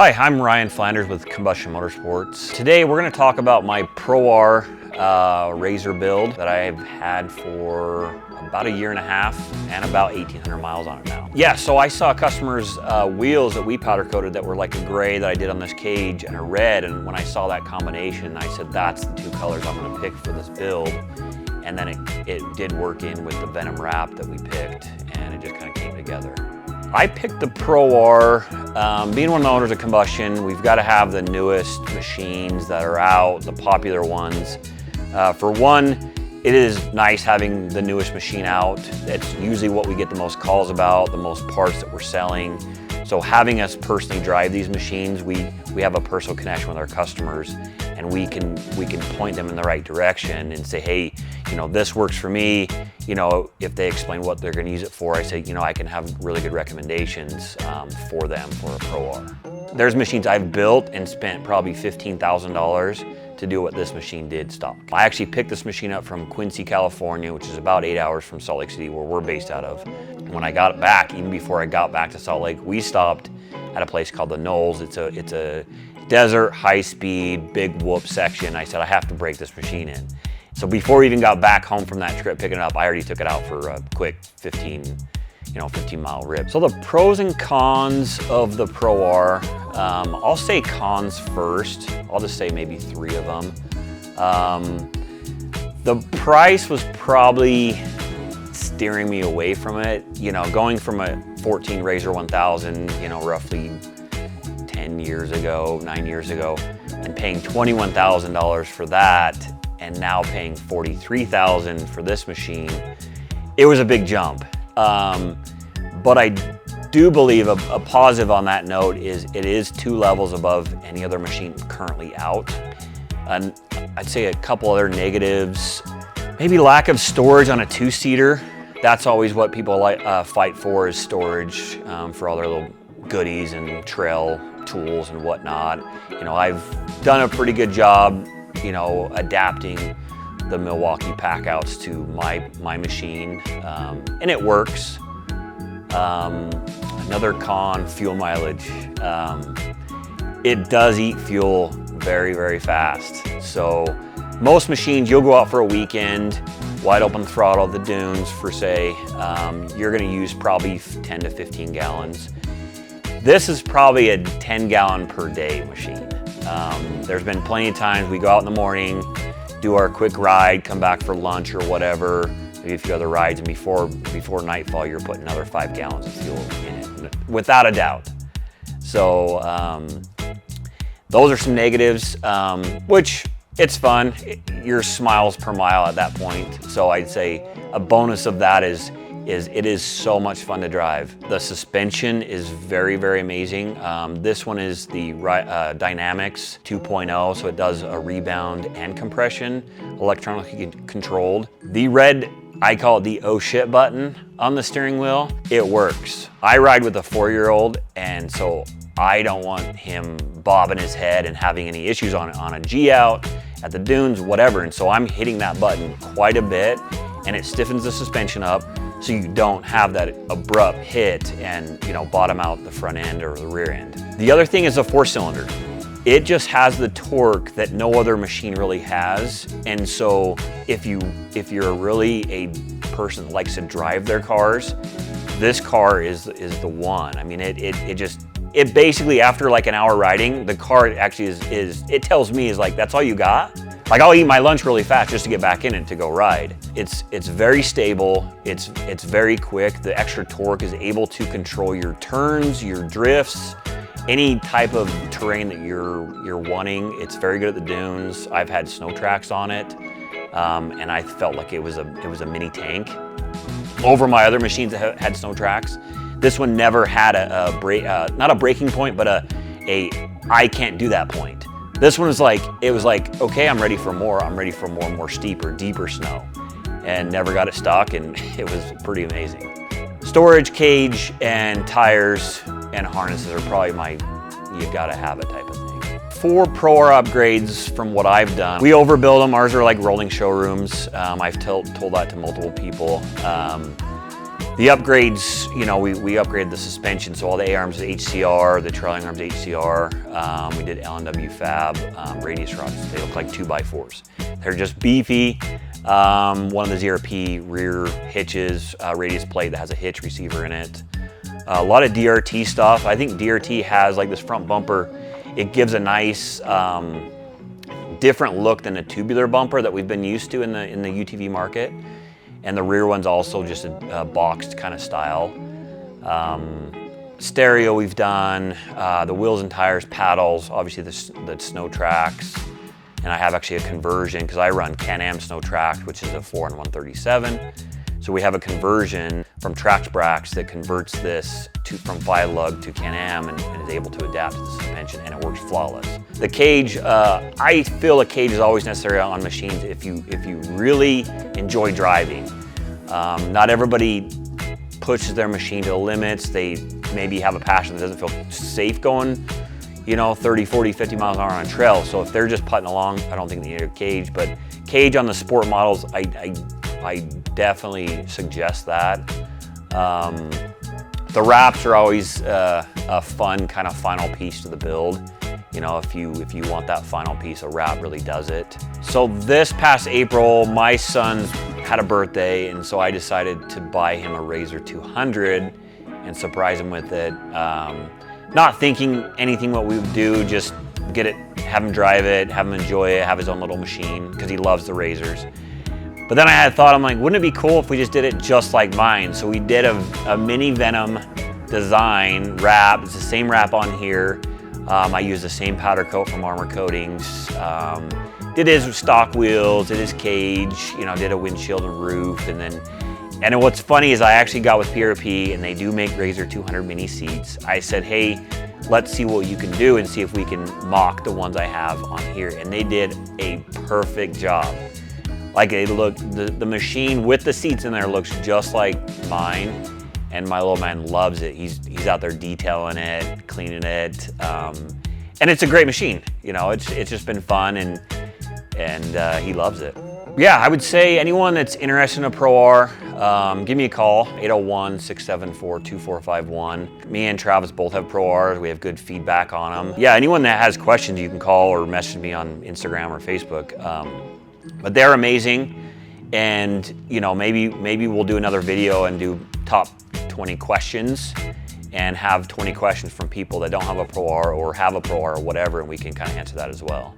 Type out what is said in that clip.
Hi, I'm Ryan Flanders with Kombustion Motorsports. Today we're going to talk about my Pro R RZR build that I've had for about 1.5 years and about 1,800 miles on it now. Yeah, so I saw customers' wheels that we powder coated that were like a gray that I did on this cage and a red, and when I saw that combination, I said that's the two colors I'm going to pick for this build. And then it did work in with the Venom wrap that we picked, and it just kind of came together. I picked the Pro R, being one of the owners of Kombustion, we've got to have the newest machines that are out, the popular ones. For one, it is nice having the newest machine out. That's usually what we get the most calls about, the most parts that we're selling. So having us personally drive these machines, we have a personal connection with our customers, and we can point them in the right direction and say, hey, you know, this works for me. You know, if they explain what they're going to use it for, I say, you know, I can have really good recommendations for them for a Pro R. There's machines I've built and spent probably $15,000 to do what this machine did stock. I actually picked this machine up from Quincy, California, which is about 8 hours from Salt Lake City, where we're based out of. When I got it back, even before I got back to Salt Lake, we stopped at a place called the Knolls. It's a desert, high-speed, big whoop section. I said, I have to break this machine in. So before we even got back home from that trip picking it up, I already took it out for a quick 15-mile rip. So the pros and cons of the Pro R, I'll say cons first. I'll just say maybe 3 of them. The price was probably steering me away from it. You know, going from a 14 RZR 1000, you know, roughly 9 years ago, and paying $21,000 for that, and now paying $43,000 for this machine, it was a big jump. But I do believe a positive on that note is it is 2 levels above any other machine currently out. And I'd say a couple other negatives, maybe lack of storage on a 2-seater. That's always what people fight for, is storage for all their little goodies and trail tools and whatnot. You know, I've done a pretty good job, you know, adapting the Milwaukee packouts to my machine, and it works. Another con, fuel mileage. It does eat fuel very, very fast. So most machines, you'll go out for a weekend, wide open throttle, the dunes for say, you're gonna use probably 10 to 15 gallons. This is probably a 10-gallon per day machine. There's been plenty of times we go out in the morning, do our quick ride, come back for lunch or whatever, maybe a few other rides, and before nightfall, you're putting another 5 gallons of fuel in it, without a doubt. So those are some negatives, which it's fun. Your miles per mile at that point. So I'd say a bonus of that is it is so much fun to drive. The suspension is very, very amazing. This one is the Dynamics 2.0, so it does a rebound and compression, electronically controlled. The red, I call it the oh shit button on the steering wheel, it works. I ride with a 4-year-old, and so I don't want him bobbing his head and having any issues on a G-out, at the dunes, whatever. And so I'm hitting that button quite a bit, and it stiffens the suspension up, so you don't have that abrupt hit and, you know, bottom out the front end or the rear end. The other thing is a 4-cylinder. It just has the torque that no other machine really has. And so if you're really a person that likes to drive their cars, this car is the one. I mean, it basically, after like an hour riding, the car actually it tells me is like, that's all you got? Like, I'll eat my lunch really fast just to get back in it to go ride. It's very stable, it's very quick. The extra torque is able to control your turns, your drifts, any type of terrain that you're wanting. It's very good at the dunes. I've had snow tracks on it, and I felt like it was a mini tank over my other machines that had snow tracks. This one never had not a breaking point, but a I can't do that point. This one was like, okay, I'm ready for more. I'm ready for more steeper, deeper snow, and never got it stuck, and it was pretty amazing. Storage, cage, and tires and harnesses are probably you gotta have it type of thing. For Pro R upgrades, from what I've done, we overbuild them. Ours are like rolling showrooms. I've told that to multiple people. The upgrades, you know, we upgraded the suspension, so all the A-arms are HCR, the trailing arms HCR. We did L&W fab, radius rods. They look like 2x4s. They're just beefy. One of the ZRP rear hitches, radius plate that has a hitch receiver in it. A lot of DRT stuff. I think DRT has like this front bumper. It gives a nice different look than a tubular bumper that we've been used to in the UTV market. And the rear one's also just a boxed kind of style. Stereo we've done, the wheels and tires, paddles, obviously the snow tracks. And I have actually a conversion because I run Can-Am snow tracked, which is a 4 and 137. So we have a conversion from Trax that converts this from 5-lug to Can-Am and is able to adapt to the suspension, and it works flawless. The cage, I feel a cage is always necessary on machines if you really enjoy driving. Not everybody pushes their machine to the limits. They maybe have a passion that doesn't feel safe going, you know, 30, 40, 50 miles an hour on a trail. So if they're just putting along, I don't think they need a cage. But cage on the sport models, I definitely suggest that. The wraps are always a fun kind of final piece to the build. You know, if you want that final piece, a wrap really does it. So this past April, my son had a birthday, and so I decided to buy him a RZR 200 and surprise him with it. Not thinking anything what we would do, just get it, have him drive it, have him enjoy it, have his own little machine, because he loves the RZRs. But then I had thought, I'm like, wouldn't it be cool if we just did it just like mine? So we did a mini Venom design wrap. It's the same wrap on here. I used the same powder coat from Armor Coatings. Did his stock wheels, did his cage, you know, did a windshield and roof. And what's funny is I actually got with PRP, and they do make RZR 200 mini seats. I said, hey, let's see what you can do and see if we can mock the ones I have on here. And they did a perfect job. Like they look, the machine with the seats in there looks just like mine, and my little man loves it. He's out there detailing it, cleaning it, and it's a great machine. You know, it's just been fun, and he loves it. Yeah, I would say anyone that's interested in a Pro R, give me a call, 801-674-2451. Me and Travis both have Pro Rs. We have good feedback on them. Yeah, anyone that has questions, you can call or message me on Instagram or Facebook. But they're amazing, and you know, maybe we'll do another video and do top 20 questions and have 20 questions from people that don't have a Pro R or have a Pro R or whatever, and we can kind of answer that as well.